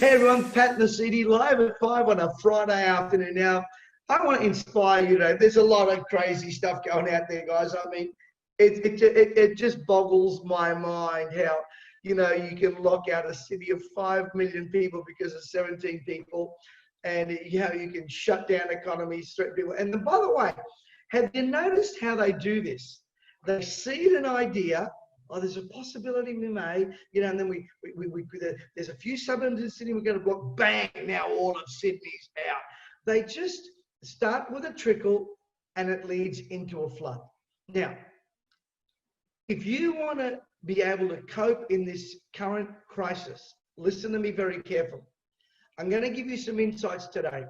Hey everyone, Pat in the city, live at 5 on a Friday afternoon. Now, I want to inspire you today. There's a lot of crazy stuff going out there, guys. I mean, it just boggles my mind how, you can lock out a city of 5 million people because of 17 people, and how you can shut down economies, threaten people. And then, by the way, have you noticed how they do this? They seed an idea. Oh, there's a possibility we may, and then there's a few suburbs in Sydney we're going to block. Bang! Now all of Sydney's out. They just start with a trickle, and it leads into a flood. Now, if you want to be able to cope in this current crisis, listen to me very carefully. I'm going to give you some insights today,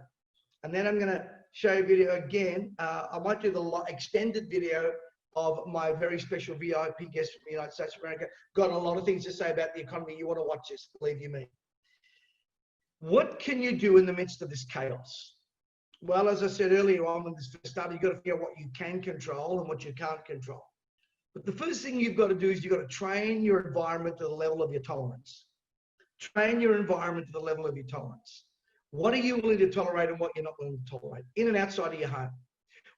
and then I'm going to show you a video again. I might do the extended video of my very special VIP guest from the United States of America. Got a lot of things to say about the economy. You want to watch this, believe you me. What can you do in the midst of this chaos? Well, as I said earlier on when this first started, you've got to figure out what you can control and what you can't control. But the first thing you've got to do is you've got to train your environment to the level of your tolerance. Train your environment to the level of your tolerance. What are you willing to tolerate and what you're not willing to tolerate, in and outside of your home?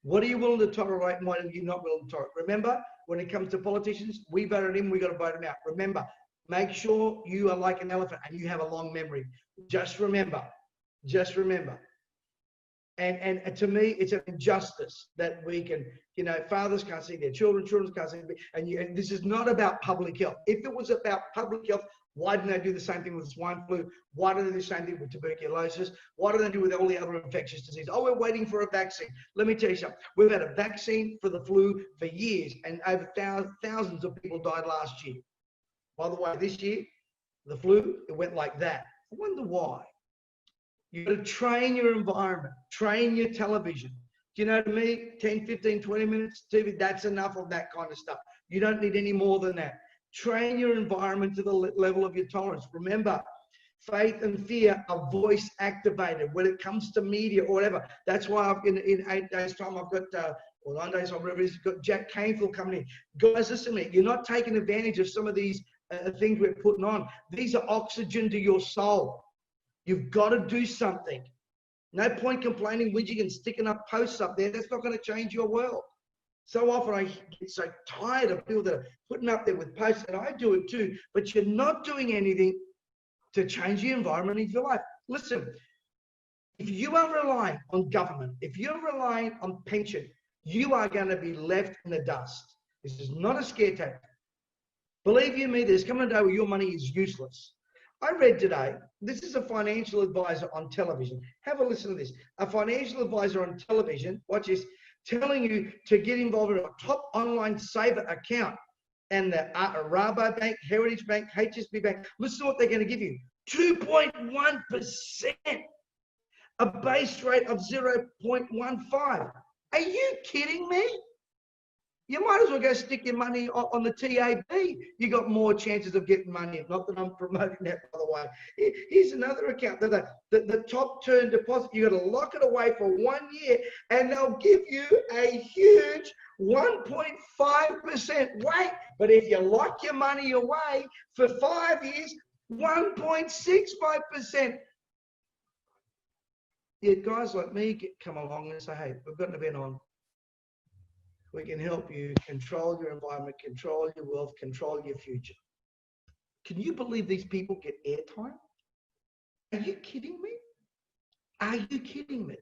What are you willing to tolerate and what are you not willing to tolerate? Remember, when it comes to politicians, we voted in, we got to vote them out. Remember, make sure you are like an elephant and you have a long memory. Just remember. And to me, it's an injustice that we can, fathers can't see their children, children can't see them. And this is not about public health. If it was about public health, why didn't they do the same thing with swine flu? Why didn't they do the same thing with tuberculosis? Why do they do with all the other infectious diseases? Oh, we're waiting for a vaccine. Let me tell you something. We've had a vaccine for the flu for years, and over thousands of people died last year. By the way, this year, the flu, it went like that. I wonder why. You've got to train your environment, train your television. Do you know, to me, 10, 15, 20 minutes TV, that's enough of that kind of stuff. You don't need any more than that. Train your environment to the level of your tolerance. Remember, faith and fear are voice activated when it comes to media or whatever. That's why in 8 days' time, I've got, or 9 days, or whatever it is, got Jack Canfield coming in. Guys, listen to me. You're not taking advantage of some of these things we're putting on. These are oxygen to your soul. You've got to do something. No point complaining, whinging, and sticking up posts up there. That's not going to change your world. So often I get so tired of people that are putting up there with posts, and I do it too, but you're not doing anything to change the environment of your life. Listen, if you are relying on government, if you're relying on pension, you are going to be left in the dust. This is not a scare tactic. Believe you me, there's coming a day where your money is useless. I read today, this is a financial advisor on television. Have a listen to this. A financial advisor on television, watch this, telling you to get involved in a top online saver account. And the Rabobank, Heritage Bank, HSB Bank, listen to what they're going to give you. 2.1%. A base rate of 0.15. Are you kidding me? You might as well go stick your money on the TAB. You got more chances of getting money. Not that I'm promoting that, by the way. Here's another account. The top term deposit, you got to lock it away for 1 year, and they'll give you a huge 1.5% rate. But if you lock your money away for 5 years, 1.65%. Yeah, guys like me come along and say, hey, we've got an event on. We can help you control your environment, control your wealth, control your future. Can you believe these people get airtime? Are you kidding me? Are you kidding me?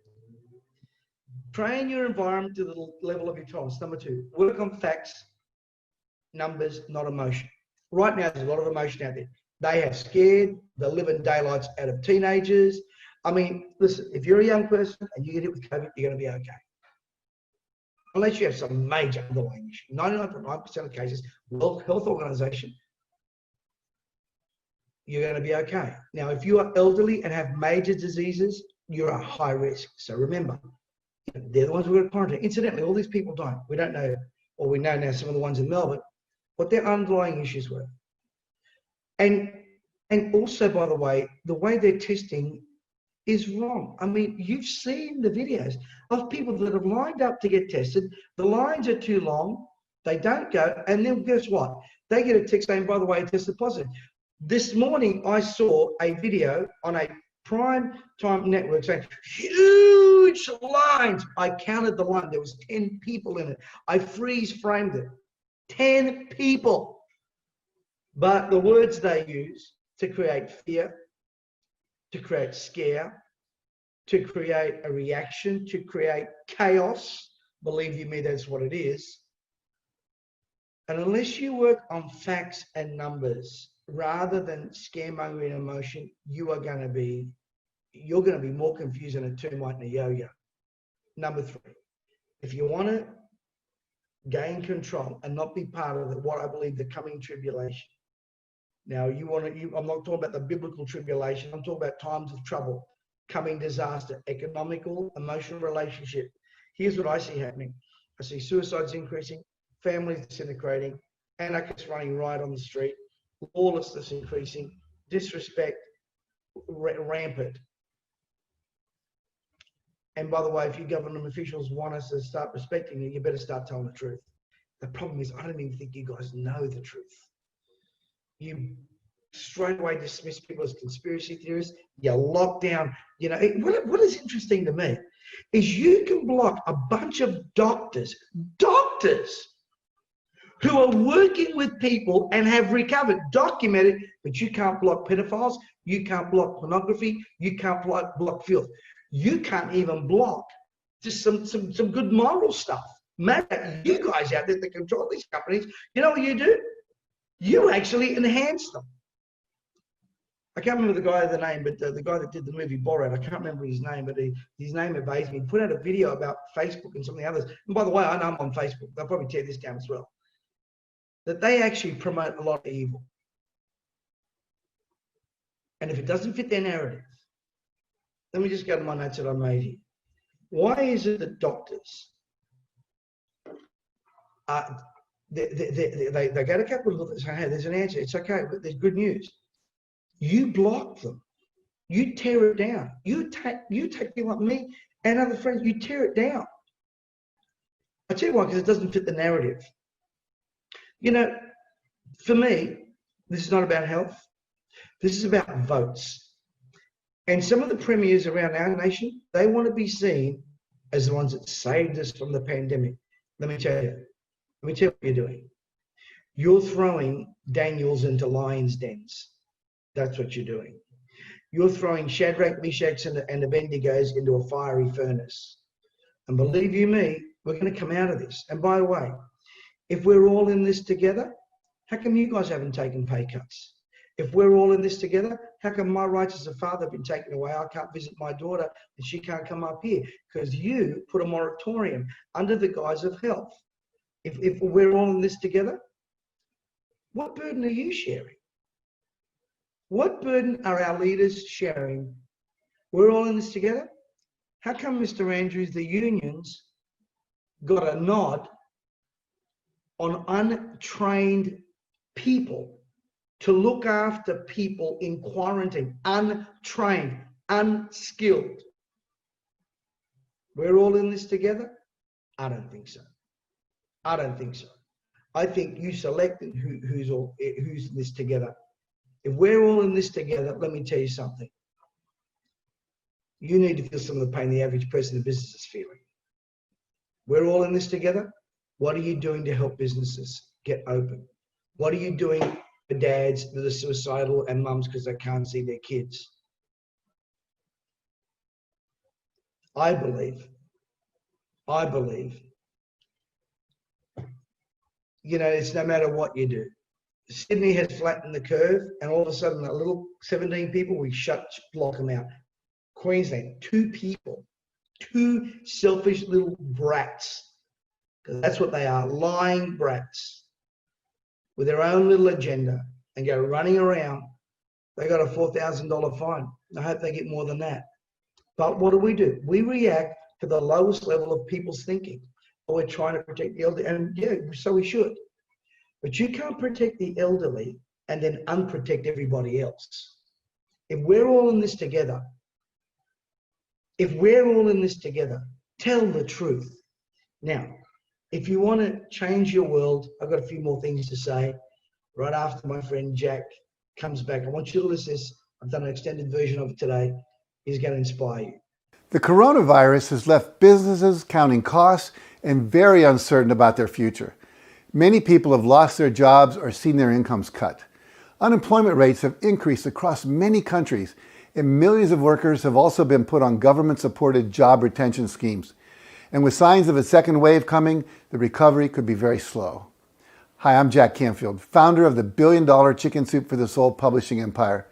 Train your environment to the level of your tolerance. Number 2, work on facts, numbers, not emotion. Right now, there's a lot of emotion out there. They have scared the living daylights out of teenagers. I mean, listen, if you're a young person and you get hit with COVID, you're going to be okay. Unless you have some major underlying issue. 99.9% of cases, World Health Organization, you're going to be okay. Now, if you are elderly and have major diseases, you're a high risk. So remember, they're the ones we're going to quarantine. Incidentally, all these people don't. We don't know, or we know now some of the ones in Melbourne, what their underlying issues were. And also, by the way they're testing is wrong. I mean, you've seen the videos of people that have lined up to get tested. The lines are too long. They don't go. And then guess what? They get a text saying, by the way, I tested positive. This morning, I saw a video on a prime time network saying huge lines. I counted the line. There was 10 people in it. I freeze framed it. 10 people. But the words they use to create fear, to create scare, to create a reaction, to create chaos. Believe you me, that's what it is. And unless you work on facts and numbers rather than scaremongering emotion, you're going to be more confused than a termite in a yo-yo. Number 3, if you want to gain control and not be part of what I believe the coming tribulation. Now, I'm not talking about the biblical tribulation. I'm talking about times of trouble, coming disaster, economical, emotional relationship. Here's what I see happening. I see suicides increasing, families disintegrating, anarchists running riot on the street, lawlessness increasing, disrespect rampant. And by the way, if you government officials want us to start respecting you, you better start telling the truth. The problem is, I don't even think you guys know the truth. You straight away dismiss people as conspiracy theorists. You lock down, what is interesting to me is you can block a bunch of doctors who are working with people and have recovered, documented, but you can't block pedophiles, you can't block pornography, you can't block filth. You can't even block just some good moral stuff. Man, you guys out there that control these companies, you know what you do? You actually enhance them. I can't remember the name, but the guy that did the movie Borat, I can't remember his name, but his name evades me. He put out a video about Facebook and some of the others. And by the way, I know I'm on Facebook. They'll probably tear this down as well. That they actually promote a lot of evil. And if it doesn't fit their narrative, let me just go to my notes that I made here. Why is it that doctors, they go to Capitol and say, hey, there's an answer. It's okay, but there's good news. You block them. You tear it down. You take people like me and other friends, you tear it down. I tell you why, because it doesn't fit the narrative. For me, this is not about health. This is about votes. And some of the premiers around our nation, they want to be seen as the ones that saved us from the pandemic. Let me tell you what you're doing. You're throwing Daniels into lions' dens. That's what you're doing. You're throwing Shadrach, Meshach, and Abednego into a fiery furnace. And believe you me, we're going to come out of this. And by the way, if we're all in this together, how come you guys haven't taken pay cuts? If we're all in this together, how come my rights as a father have been taken away? I can't visit my daughter and she can't come up here because you put a moratorium under the guise of health. If we're all in this together, what burden are you sharing? What burden are our leaders sharing? We're all in this together. How come, Mr. Andrews, the unions got a nod on untrained people to look after people in quarantine, untrained, unskilled? We're all in this together? I don't think so. I don't think so. I think you selected who's in this together. If we're all in this together, let me tell you something. You need to feel some of the pain the average person in business is feeling. We're all in this together. What are you doing to help businesses get open? What are you doing for dads that are suicidal and mums because they can't see their kids? I believe, it's no matter what you do. Sydney has flattened the curve, and all of a sudden, that little 17 people, we block them out. Queensland, 2 people, 2 selfish little brats, because that's what they are, lying brats with their own little agenda and go running around. They got a $4,000 fine. I hope they get more than that. But what do? We react to the lowest level of people's thinking. We're trying to protect the elderly, and yeah, so we should. But you can't protect the elderly and then unprotect everybody else. If we're all in this together, tell the truth. Now, if you want to change your world, I've got a few more things to say right after my friend Jack comes back. I want you to listen to this. I've done an extended version of it today. It's going to inspire you. The coronavirus has left businesses counting costs and very uncertain about their future. Many people have lost their jobs or seen their incomes cut. Unemployment rates have increased across many countries, and millions of workers have also been put on government-supported job retention schemes. And with signs of a second wave coming, the recovery could be very slow. Hi, I'm Jack Canfield, founder of the billion-dollar Chicken Soup for the Soul publishing empire.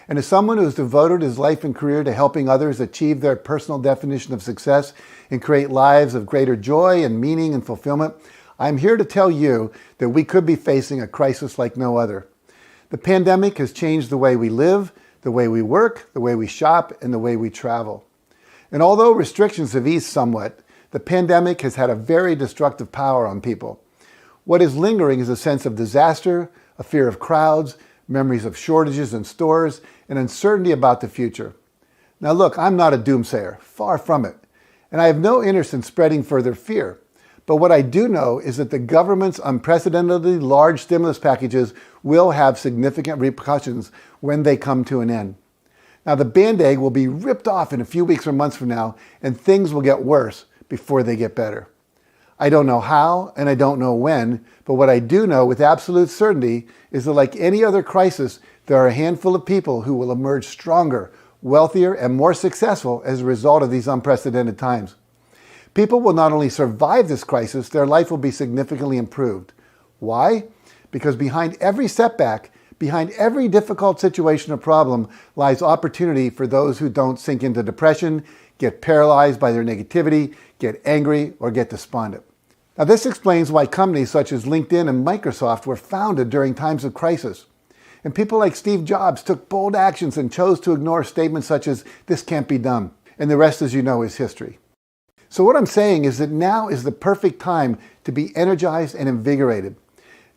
And as someone who has devoted his life and career to helping others achieve their personal definition of success and create lives of greater joy and meaning and fulfillment, I'm here to tell you that we could be facing a crisis like no other. The pandemic has changed the way we live, the way we work, the way we shop, and the way we travel. And although restrictions have eased somewhat, the pandemic has had a very destructive power on people. What is lingering is a sense of disaster, a fear of crowds, memories of shortages in stores, and uncertainty about the future. Now look, I'm not a doomsayer, far from it, and I have no interest in spreading further fear. But what I do know is that the government's unprecedentedly large stimulus packages will have significant repercussions when they come to an end. Now the Band-Aid will be ripped off in a few weeks or months from now, and things will get worse before they get better. I don't know how, and I don't know when, but what I do know with absolute certainty is that like any other crisis, there are a handful of people who will emerge stronger, wealthier, and more successful as a result of these unprecedented times. People will not only survive this crisis, their life will be significantly improved. Why? Because behind every setback, behind every difficult situation or problem lies opportunity for those who don't sink into depression, get paralyzed by their negativity, get angry, or get despondent. Now, this explains why companies such as LinkedIn and Microsoft were founded during times of crisis. And people like Steve Jobs took bold actions and chose to ignore statements such as, "This can't be done." And the rest, as you know, is history. So what I'm saying is that now is the perfect time to be energized and invigorated.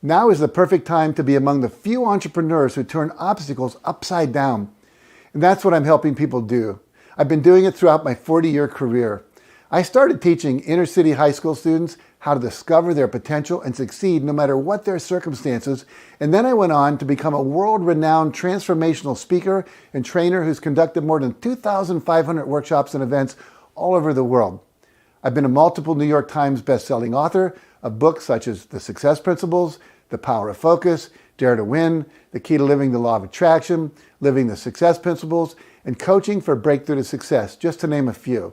Now is the perfect time to be among the few entrepreneurs who turn obstacles upside down. And that's what I'm helping people do. I've been doing it throughout my 40-year career. I started teaching inner-city high school students how to discover their potential and succeed no matter what their circumstances, and then I went on to become a world-renowned transformational speaker and trainer who's conducted more than 2,500 workshops and events all over the world. I've been a multiple New York Times best-selling author of books such as The Success Principles, The Power of Focus, Dare to Win, The Key to Living the Law of Attraction, Living the Success Principles, and Coaching for Breakthrough to Success, just to name a few.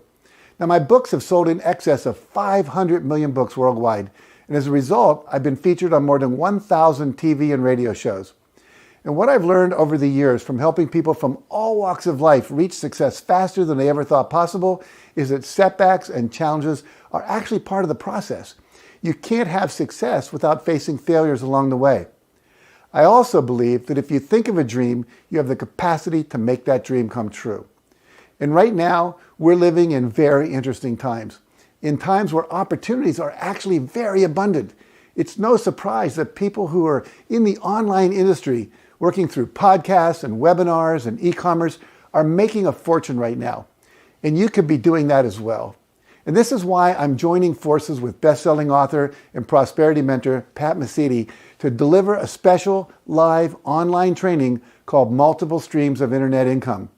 Now, my books have sold in excess of 500 million books worldwide, and as a result, I've been featured on more than 1,000 TV and radio shows. And what I've learned over the years from helping people from all walks of life reach success faster than they ever thought possible is that setbacks and challenges are actually part of the process. You can't have success without facing failures along the way. I also believe that if you think of a dream, you have the capacity to make that dream come true. And right now, we're living in very interesting times, in times where opportunities are actually very abundant. It's no surprise that people who are in the online industry, working through podcasts and webinars and e-commerce, are making a fortune right now. And you could be doing that as well. And this is why I'm joining forces with best-selling author and prosperity mentor Pat Mesiti to deliver a special live online training called Multiple Streams of Internet Income.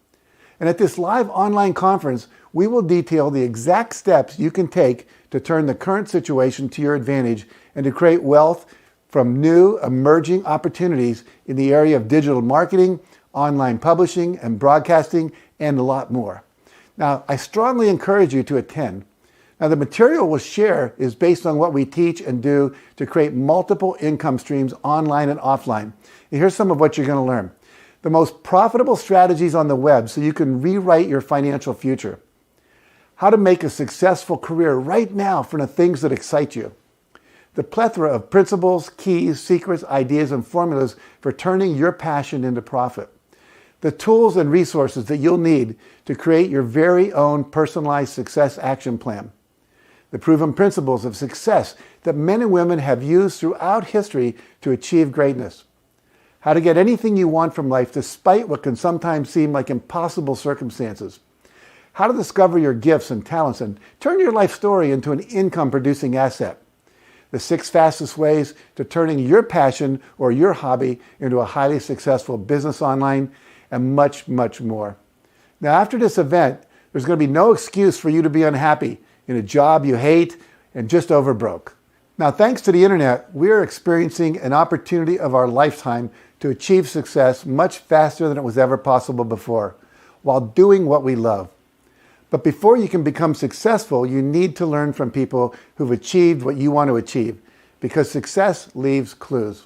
And at this live online conference, we will detail the exact steps you can take to turn the current situation to your advantage and to create wealth from new emerging opportunities in the area of digital marketing, online publishing and broadcasting, and a lot more. Now, I strongly encourage you to attend. Now, the material we'll share is based on what we teach and do to create multiple income streams online and offline. And here's some of what you're going to learn. The most profitable strategies on the web so you can rewrite your financial future. How to make a successful career right now from the things that excite you. The plethora of principles, keys, secrets, ideas, and formulas for turning your passion into profit. The tools and resources that you'll need to create your very own personalized success action plan. The proven principles of success that men and women have used throughout history to achieve greatness. How to get anything you want from life despite what can sometimes seem like impossible circumstances. How to discover your gifts and talents and turn your life story into an income-producing asset. the 6 fastest ways to turning your passion or your hobby into a highly successful business online, and much, much more. Now, after this event, there's going to be no excuse for you to be unhappy in a job you hate and just over broke. Now, thanks to the internet, we are experiencing an opportunity of our lifetime to achieve success much faster than it was ever possible before, while doing what we love. But before you can become successful, you need to learn from people who've achieved what you want to achieve, because success leaves clues.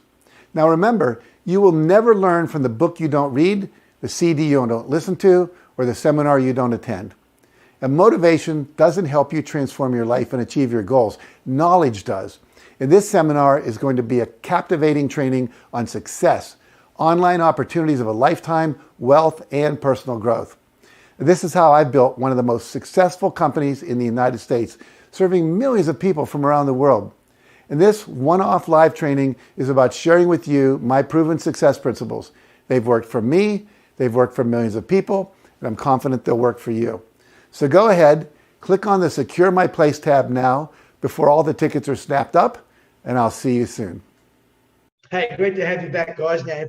Now remember, you will never learn from the book you don't read, the CD you don't listen to, or the seminar you don't attend. And motivation doesn't help you transform your life and achieve your goals. Knowledge does. And this seminar is going to be a captivating training on success, online opportunities of a lifetime, wealth, and personal growth. This is how I built one of the most successful companies in the United States, serving millions of people from around the world. And this one-off live training is about sharing with you my proven success principles. They've worked for me, they've worked for millions of people, and I'm confident they'll work for you. So go ahead, click on the Secure My Place tab now before all the tickets are snapped up, and I'll see you soon. Hey, great to have you back, guys. Now,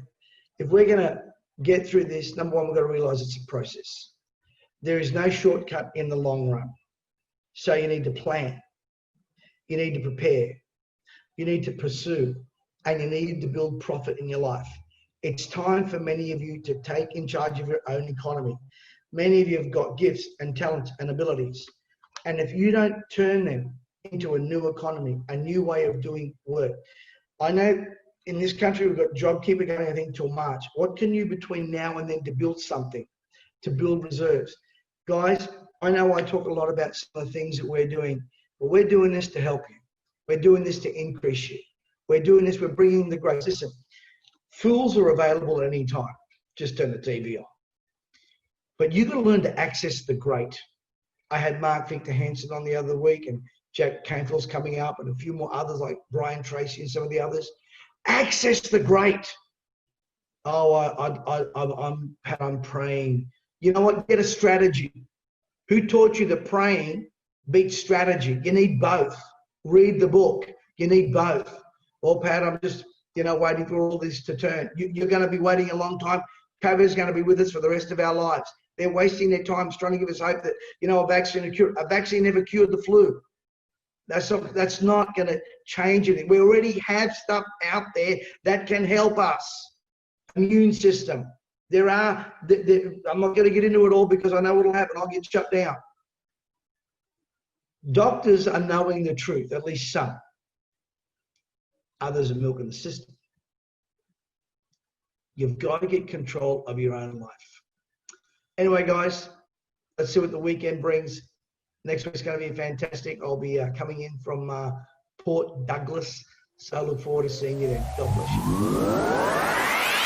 if we're going to get through this, number one, we've got to realize it's a process. There is no shortcut in the long run. So you need to plan. You need to prepare. You need to pursue. And you need to build profit in your life. It's time for many of you to take in charge of your own economy. Many of you have got gifts and talents and abilities. And if you don't turn them into a new economy, a new way of doing work. I know in this country, we've got JobKeeper going, I think, till March. What can you between now and then to build something, to build reserves? Guys, I know I talk a lot about some of the things that we're doing, but we're doing this to help you. We're doing this to increase you. We're doing this, we're bringing the great. Listen, fools are available at any time. Just turn the TV on. But you've got to learn to access the great. I had Mark Victor Hansen on the other week, and Jack Canfield's coming up, and a few more others like Brian Tracy and some of the others. Access the great. Oh, I'm praying. You know what? Get a strategy. Who taught you that praying beats strategy? You need both. Read the book. You need both. Well, Pat, I'm just, waiting for all this to turn. You're going to be waiting a long time. COVID is going to be with us for the rest of our lives. They're wasting their time trying to give us hope that, a vaccine never cured the flu. That's not going to change anything. We already have stuff out there that can help us. Immune system. I'm not going to get into it all because I know what will happen. I'll get shut down. Doctors are knowing the truth, at least some. Others are milking the system. You've got to get control of your own life. Anyway, guys, let's see what the weekend brings. Next week's going to be fantastic. I'll be coming in from Port Douglas. So I look forward to seeing you then. God bless you.